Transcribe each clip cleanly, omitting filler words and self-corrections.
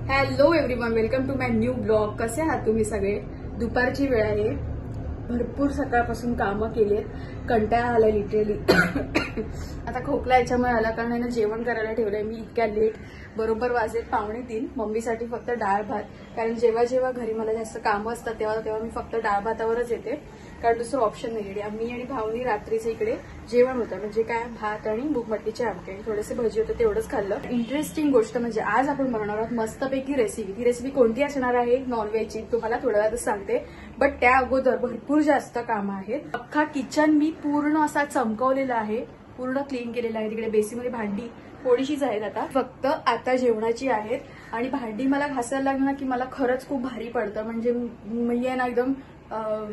Hello everyone, welcome to my new blog. कसे आहात तुम्ही सगळे? दुपारची वेळ आहे. भरपूर सकाळपासून कामं केलीत, कंटाळा आलाय लिटरली. आता खोकला याच्यामुळे आला कारण आहे ना, जेवण करायला ठेवलंय मी इतक्या लेट. बरोबर वाजले 2:45. मम्मीसाठी फक्त डाळ भात, कारण जेव्हा जेव्हा घरी मला जास्त कामं असतात तेव्हा मी फक्त डाळ भातावरच येते, कारण दुसरं ऑप्शन नाही. मी आणि भाऊनी रात्रीचं इकडे जेवण होतं, म्हणजे काय भात आणि मूगमटकीचे आमटे आणि थोडेसे भजी होते, तेवढंच खाल्लं. इंटरेस्टिंग गोष्ट म्हणजे आज आपण बनवणार आहोत मस्तपैकी रेसिपी. ती रेसिपी कोणती असणार आहे? नॉनव्हेजची. तुम्हाला थोड्या वेळातच सांगते, बट त्या अगोदर भरपूर जास्त कामं आहेत. अख्खा किचन मी पूर्ण असा चमकवलेला आहे, पूर्ण क्लीन केलेला आहे. तिकडे बेसिनमध्ये भांडी थोडीशीच आहेत, आता फक्त आता जेवणाची आहेत. आणि भांडी मला घासायला लागणार की मला खरंच खूप भारी पडतं, म्हणजे मी आहे ना एकदम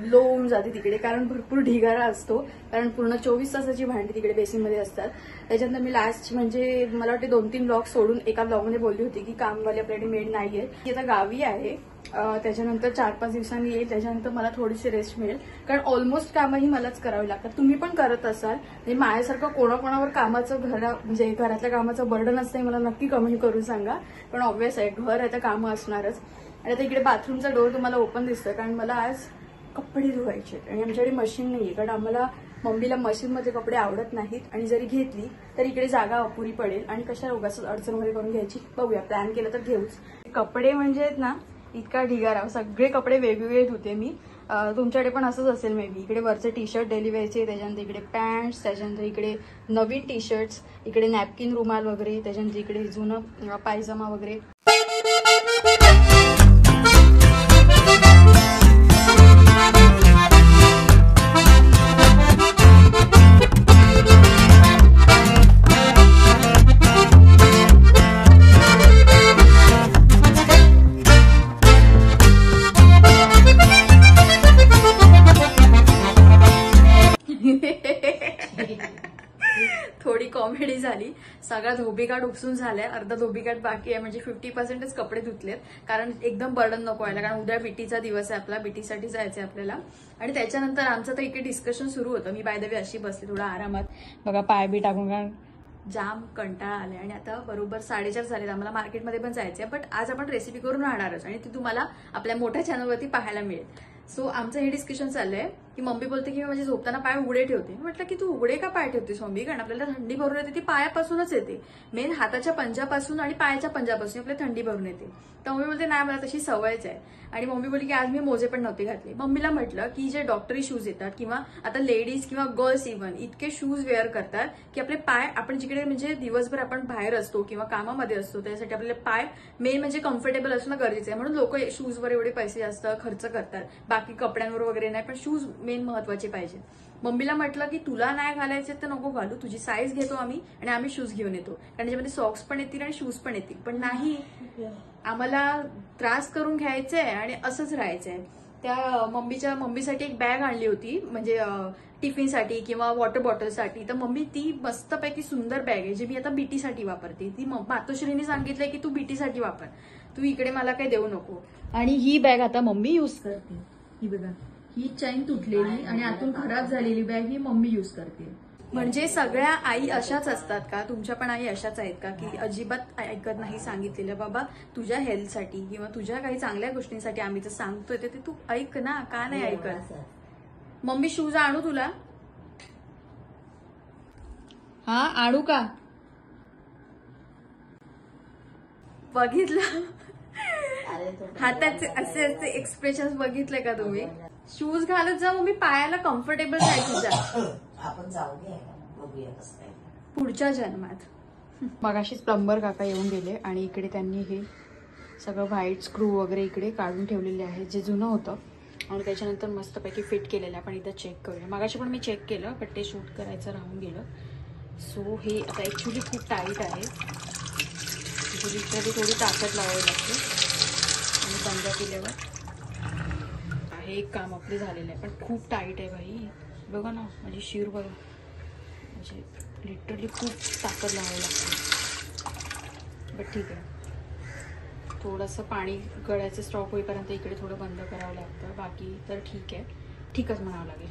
लो होऊन जाते तिकडे, कारण भरपूर ढिगारा असतो, कारण पूर्ण 24 तासाची भांडी तिकडे बेसिनमध्ये असतात. त्याच्यानंतर मी लास्ट म्हणजे मला वाटते 2-3 ब्लॉग सोडून एका ब्लॉगमध्ये बोलली होती की कामवाली आपल्याकडे मेड नाहीये. ती आता गावी आहे, त्याच्यानंतर 4-5 दिवसांनी येईल. त्याच्यानंतर मला थोडीशी रेस्ट मिळेल, कारण ऑलमोस्ट कामंही मलाच करावी लागतात. तुम्ही पण करत असाल, म्हणजे माझ्यासारखं कोणाकोणावर कामाचं म्हणजे घरातल्या कामाचं बर्डन असतं मला नक्की कमेंट करून सांगा. पण ऑब्व्हियस आहे, घर आहे तर कामं असणारच. आणि आता इकडे बाथरूमचा डोर तुम्हाला ओपन दिसतोय, कारण मला आज कपडे धुवायचे आणि आमच्याकडे मशीन नाहीये, कारण आम्हाला मम्मीला मशीनमध्ये कपडे आवडत नाहीत, आणि जरी घेतली तर इकडे जागा अपुरी पडेल आणि कशा उगाच अडचणमध्ये करून घ्यायची. बघूया, प्लॅन केलं तर घेऊच. कपडे म्हणजे ना इतका ढिगारा, सगळे कपडे वेगवेगळे धुते मी. तुमच्याकडे पण असंच असेल मे बी. इकडे वरचे टी शर्ट डेली वेअरचे, त्याच्यानंतर इकडे पॅन्ट्स, त्याच्यानंतर इकडे नवीन टी शर्ट्स, इकडे नॅपकिन रुमाल वगैरे, त्याच्यानंतर इकडे जुनं पायजमा वगैरे. थोडी कॉमेडी झाली. सगळा धोबीघाट उपसून झालाय, अर्धा धोबीघाट बाकी आहे, म्हणजे 50%च कपडे धुतलेत, कारण एकदम बर्डन नको व्हायला, कारण उद्या बीटीचा दिवस आहे आपला, बीटीसाठी जायचंय आपल्याला. आणि त्याच्यानंतर आमचं तर इकडे डिस्कशन सुरू होतं. मी बाय द वे अशी बसली थोडा आरामात, बघा पाय बी टाकून, कारण जाम कंटाळा आलाय. आणि आता बरोबर 4:30 झालेत. आम्हाला मार्केटमध्ये पण जायचंय, बट आज आपण रेसिपी करून राहणारच आणि ती तुम्हाला आपल्या मोठ्या चॅनलवरती पाहायला मिळेल. सो आमचं हे डिस्कशन चाललंय की मम्मी बोलते की म्हणजे झोपताना पाय उघडे ठेवते. म्हटलं की तू उघडे का पाय ठेवतेस मम्मी, कारण आपल्याला थंडी भरून येते ती पायापासूनच येते, मेन हाताच्या पंजापासून आणि पायाच्या पंजापासून आपल्याला थंडी भरून येते. तर मम्मी बोलते नाही, मला तशी सवयच आहे. आणि मम्मी बोलली की आज मी मोजे पण नव्हते घातले. मम्मीला म्हटलं की जे डॉक्टरी शूज येतात, किंवा आता लेडीज किंवा गर्ल्स इव्हन इतके शूज वेअर करतात की आपले पाय, आपण जिकडे म्हणजे दिवसभर आपण बाहेर असतो किंवा कामामध्ये असतो, त्यासाठी आपले पाय मेन म्हणजे कम्फर्टेबल असणं गरजेचं आहे. म्हणून लोक शूजवर एवढे पैसे जास्त खर्च करतात, बाकी कपड्यांवर वगैरे नाही, पण शूज मेन महत्वाचे पाहिजे. मम्मीला म्हटलं की तुला नाही घालायचे तर नको घालू, तुझी साईज घेतो आम्ही आणि आम्ही शूज घेऊन येतो, कारण त्याच्यामध्ये सॉक्स पण येतील आणि शूज पण येतील. पण नाही, आम्हाला त्रास करून घ्यायचंय आणि असंच राहायचंय. त्या मम्मीसाठी एक बॅग आणली होती, म्हणजे टिफिनसाठी किंवा वॉटर बॉटलसाठी. तर मम्मी ती मस्तपैकी सुंदर बॅग आहे, जी मी आता बीटीसाठी वापरते. ती मातोश्रीने सांगितलंय की तू बीटीसाठी वापर, तू इकडे मला काही देऊ नको. आणि ही बॅग आता मम्मी युज करते. ही बघा, ही चैन तुटलेली आणि आतून खराब झालेली बॅग ही मम्मी युज करते. म्हणजे सगळ्या आई अशाच असतात का? तुमच्या पण आई अशाच आहेत का की अजिबात ऐकत नाही सांगितलेलं? बाबा तुझ्या हेल्थसाठी किंवा तुझ्या काही चांगल्या गोष्टींसाठी आम्ही तर सांगतोय ते तू ऐक ना, का नाही ऐकत? मम्मी शूज आणू तुला? हा, आणू का? बघितलं हाताचे असे असे एक्सप्रेशन बघितले का तुम्ही? शूज घालत जा मम्मी, पायाला कम्फर्टेबल आहे तुझ्या. आपण जाऊ दे, बघूया कसं काय पुढच्या जन्मात. मगाशीच प्लंबर काका येऊन गेले आणि इकडे त्यांनी हे सगळं व्हाईट स्क्रू वगैरे इकडे काढून ठेवलेले आहे, जे जुनं होतं, आणि त्याच्यानंतर मस्तपैकी फिट केलेलं आहे. पण एकदा चेक करूया. मगाशी पण मी चेक केलं, पण ते शूट करायचं राहून गेलं. सो हे आता ॲक्च्युली खूप टाईट आहे, लिटरली थोडी ताकद लावावी लागते. आणि बंद केल्यावर हे एक काम आपले झालेलं आहे, पण खूप टाईट आहे भाई. बघा ना माझी शिर बघा, म्हणजे लिटरली खूप ताकद लावावी लागते. बट ठीक आहे, थोडंसं पाणी गळ्याचं स्टॉप होईपर्यंत इकडे थोडं बंद करावं लागतं, बाकी तर ठीक आहे, ठीकच म्हणावं लागेल.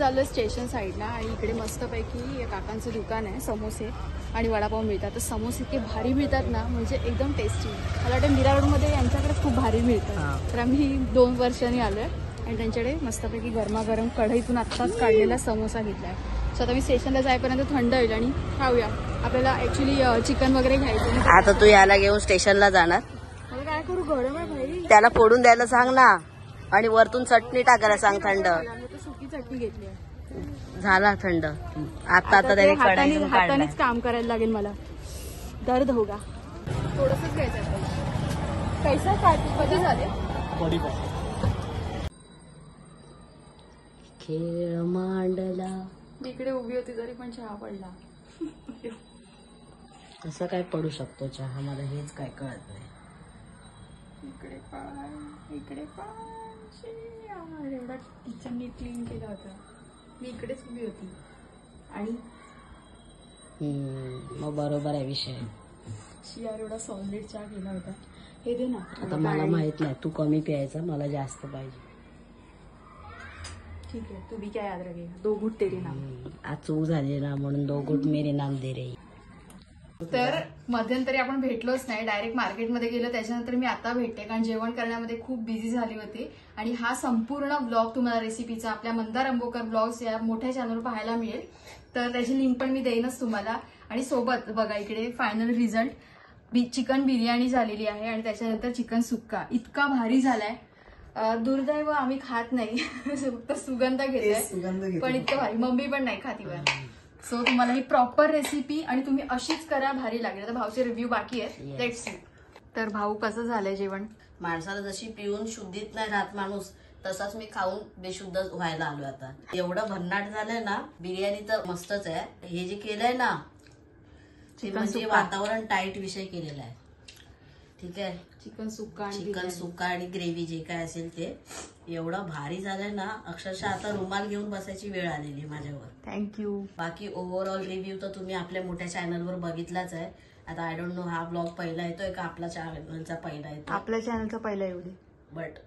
चाललोय स्टेशन साईडला आणि इकडे मस्तपैकी काकांचं दुकान आहे, समोसे आणि वडापाव मिळतात. तर समोसे इतके भारी मिळतात ना, म्हणजे एकदम टेस्टी. मला वाटतं मीरा रोडमध्ये यांच्याकडे खूप भारी मिळतात. तर आम्ही 2 वर्षांनी आलोय आणि त्यांच्याकडे मस्तपैकी गरमागरम कढईतून आत्ताच काढलेला समोसा घेतलाय. सो आता मी स्टेशनला जाईपर्यंत थंड होईल आणि खाऊया. आपल्याला ऍक्च्युली चिकन वगैरे घ्यायचं. आता तू याला घेऊन स्टेशनला जाणार, मला काय करू, गरम आहे भाई. त्याला फोडून द्यायला सांग ना आणि वरतून चटणी टाकायला सांग थंड. सुकी चटणी घेतली आहे. झाला थंड. आता त्याने हातानेच काम करायला लागेल मला. दर्द होगा. थोडंसंच घ्यायचं. पैसा काय कधी झाले खेळ मांडला. मी इकडे उभी होती तरी पण चहा पडला. कसं काय पडू शकतो चहा, मला हेच काय कळत नाही. इकडे पाय एवढा किचननी क्लीन केला होता. मी इकडेच उभी होती आणि मग बरोबर आहे विषय. शियार एवढा सॉलिड चहा केला होता. हे दे ना. आता मला माहित नाही, तू कमी प्यायचा, मला जास्त पाहिजे. ठीक आहे, तू भी क्या याद रखेगा, 2 घूट तेरे नाम. आज चूक झाली ना म्हणून 2 घूट मेरे नाम दे रे. तर मध्यंतरी आपण भेटलोच नाही, डायरेक्ट मार्केटमध्ये गेलो. त्याच्यानंतर मी आता भेटते कारण जेवण करण्यामध्ये खूप बिझी झाली होती. आणि हा संपूर्ण ब्लॉग तुम्हाला रेसिपीचा आपल्या मंदार अंबोकर ब्लॉग्स या मोठ्या चॅनलवर पाहायला मिळेल. तर त्याची लिंक पण मी देईनच तुम्हाला. आणि सोबत बघा इकडे फायनल रिझल्ट, चिकन बिर्याणी झालेली आहे आणि त्याच्यानंतर चिकन सुक्का इतका भारी झालाय. दुर्दैव आम्ही खात नाही, फक्त सुगंध घेतोय, पण इतकं भारी. मम्मी पण नाही खाती वर. सो तुम्हाला ही प्रॉपर रेसिपी आणि तुम्ही अशीच करा, भारी लागेल. आता भाऊचे रिव्ह्यू बाकी आहेत, लेट्स सी. तर भाऊ कसं झालंय जेवण? माणसाला जशी पिऊन शुद्धीत नाही राहत माणूस, तसाच मी खाऊन बेशुद्ध व्हायला आलो. आता एवढं भन्नाट झालंय ना. बिर्याणी तर मस्तच आहे. हे जे केलंय ना ते म्हणजे वातावरण टाईट विषय केलेला आहे. ठीक आहे, चिकन सुक्का आणि ग्रेव्ही जे काय असेल ते एवढं भारी झालंय ना, अक्षरशः आता रुमाल घेऊन बसायची वेळ आलेली माझ्यावर. थँक्यू. बाकी ओव्हरऑल रिव्ह्यू तर तुम्ही आपल्या मोठ्या चॅनलवर बघितलाच आहे. आता आय डोंट नो हा ब्लॉग पहिला येतोय का आपला चॅनलचा पहिला येतो. आपल्या चॅनलचा पहिला एवढी, बट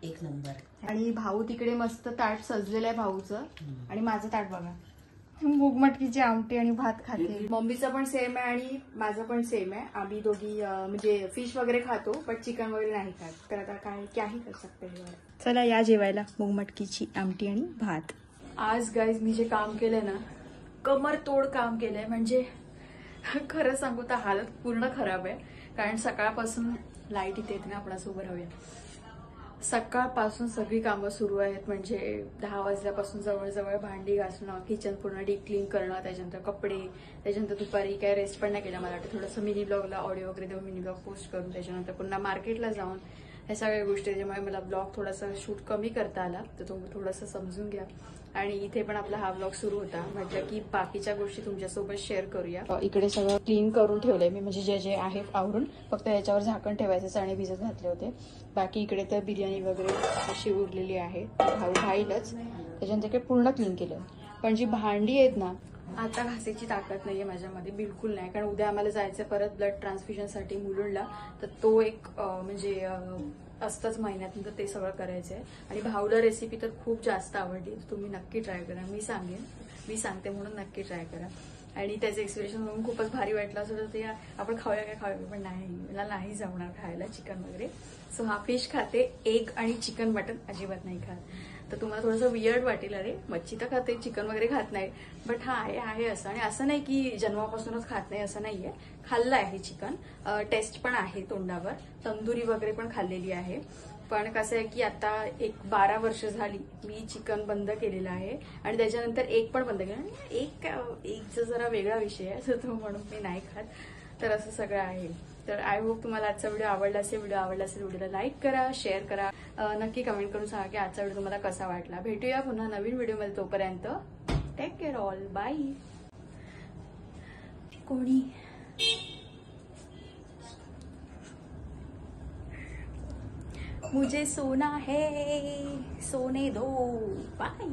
एक नंबर. आणि भाऊ तिकडे मस्त ताट सजलेलं आहे भाऊचं. आणि माझं ताट बघा, मूग मटकीची आमटी आणि भात खाते. मम्मीचं पण सेम आहे आणि माझं पण सेम आहे. आम्ही दोघी म्हणजे फिश वगैरे खातो पण चिकन वगैरे नाही खात. तर आता काही कर सकते. चला या जेवायला. मूग मटकीची आमटी आणि भात. आज गाईज मी जे काम केलंय ना, कमर तोड काम केलंय. म्हणजे खरं सांगू तर हालत पूर्ण खराब आहे. कारण सकाळपासून लाईट इथे येते ना, आपणास उभं राहूया. सकाळपासून सगळी कामं सुरू आहेत. म्हणजे 10 वाजल्यापासून जवळजवळ भांडी घासणं, किचन पूर्ण डीप क्लीन करणं, त्याच्यानंतर कपडे, त्याच्यानंतर दुपारी काय रेस्ट पण नाही केला. मला वाटतं थोडंसं मिनी ब्लॉगला ऑडिओ वगैरे देऊन मिनी ब्लॉग पोस्ट करून त्याच्यानंतर पुन्हा मार्केटला जाऊन ह्या सगळ्या गोष्टी, त्याच्यामुळे मला ब्लॉग थोडासा शूट कमी करता आला. तर तो थोडंसं समजून घ्या. आणि इथे पण आपला हा ब्लॉग सुरू होता. म्हटलं की बाकीच्या गोष्टी तुमच्यासोबत शेअर करूया. इकडे सगळं क्लीन करून ठेवलंय मी, म्हणजे जे जे आहे आवरून. फक्त याच्यावर झाकण ठेवायचे, चणे भिजत घातले होते. बाकी इकडे तर बिर्याणी वगैरे अशी उरलेली आहे. भाऊ खाईलच. त्याच्यानंतर इकडे पूर्ण क्लीन केलं. पण जी भांडी आहेत ना, आता घासायची ताकद नाहीये माझ्यामध्ये, बिलकुल नाही. कारण उद्या आम्हाला जायचं परत ब्लड ट्रान्सफ्युजनसाठी मुलुंडला. तर तो एक म्हणजे असतंच महिन्यातून, तर ते सगळं करायचं आहे. आणि भाऊला रेसिपी तर खूप जास्त आवडली. तुम्ही नक्की ट्राय करा. मी सांगते म्हणून नक्की ट्राय करा. आणि त्याचं एक्सप्रेशन बघून खूपच भारी वाटलं. असं तर ते आपण खाऊया, पण नाही, मला नाही जमणार खायला चिकन वगैरे. सो हा फिश खाते, एग आणि चिकन मटन अजिबात नाही खात. तर तुम्हाला थोडंसं वियर्ड वाटेल, अरे मच्छी तर खाते, चिकन वगैरे खात नाही. बट हा आहे असं. आणि असं नाही की जन्मापासूनच खात नाही, असं नाहीये. खाल्लं आहे चिकन, टेस्ट पण आहे तोंडावर. तंदुरी वगैरे पण खाल्लेली आहे. पण कसं आहे की आता 12 वर्ष झाली मी चिकन बंद केलेलं आहे. आणि त्याच्यानंतर एग पण बंद केलं. एगचा जरा वेगळा विषय आहे, तो म्हणून मी नाही खात. तर असं सगळं आहे. तर आय होप तुम्हाला आजचा व्हिडिओ आवडला असेल. व्हिडिओला लाईक करा, शेअर करा. नक्की कमेंट करून सांगा की आजचा व्हिडिओ तुम्हाला कसा वाटला. भेटूया पुन्हा नवीन व्हिडिओमध्ये. तोपर्यंत टेक केअर ऑल, बाय. कोणी मुझे सोना है, सोने दो, बाय.